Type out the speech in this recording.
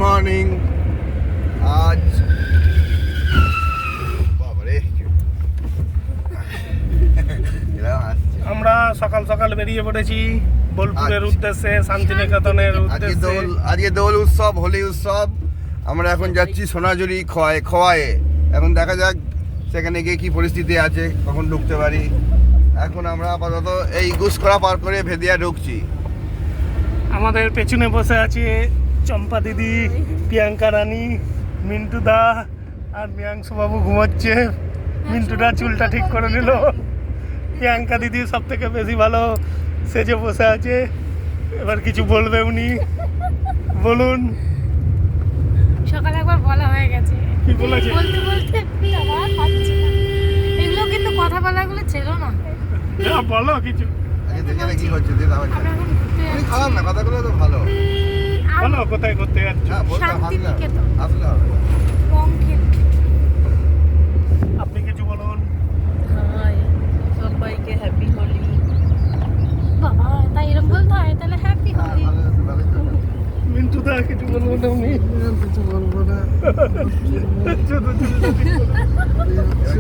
Morning. আজ বাবারে আমরা সকাল সকাল বেরিয়ে পড়েছি বোলপুরের উদ্দেশ্যে, শান্তিনিকেতনের উদ্দেশ্যে। আজকে দোল উৎসব, হোলি উৎসব। আমরা এখন যাচ্ছি সোনাঝুরি খোয়ায়ে। এখন দেখা যাক সেখানে গিয়ে কি পরিস্থিতি আছে, কখন ঢুকতে পারি। এখন আমরা আপাতত এই গুসকরা পার করে ভেদিয়া ঢুকছি। আমাদের পেছনে বসে আছে চম্পা দিদি, প্রিয়াঙ্কা রানী, মিন্টু দা আর মিয়াংশু বাবু ঘুমাচ্ছে। মিন্টুদা চুলটা ঠিক করে নিল। প্রিয়াঙ্কা দিদি সব থেকে বেশি ভালো সেজে বসে আছে। এবার কিছু বলবে উনি, বলুন। সকালে একবার বলা হয়ে গেছে, কি বলেছে? বলতে বলতে আবার পাচ্ছি না। এগুলো কিন্তু কথা বলাগুলো ছিল না। বলো কিছু। দেখে কি হচ্ছে আমরা এখন ঘুরতে যাচ্ছি। খারাপ না, কথাগুলো তো ভালো। বলো কোথায় ঘুরতে যাচ্ছ? হ্যাঁ, বলতে শান্তিনিকেতন। আসলে হবে। রং খেলতে। আপনি কিছু বলুন। হাই সবাইকে হ্যাপি হোলি। বাবা তাই এরকম বলতে হয়, তাহলে হ্যাপি হ্যাঁ, হোলি। ভালোই তো। মিন্টু দা কিছু বলবেন আপনি? কিছু বলবো না। শুধু চুলটা ঠিক করে।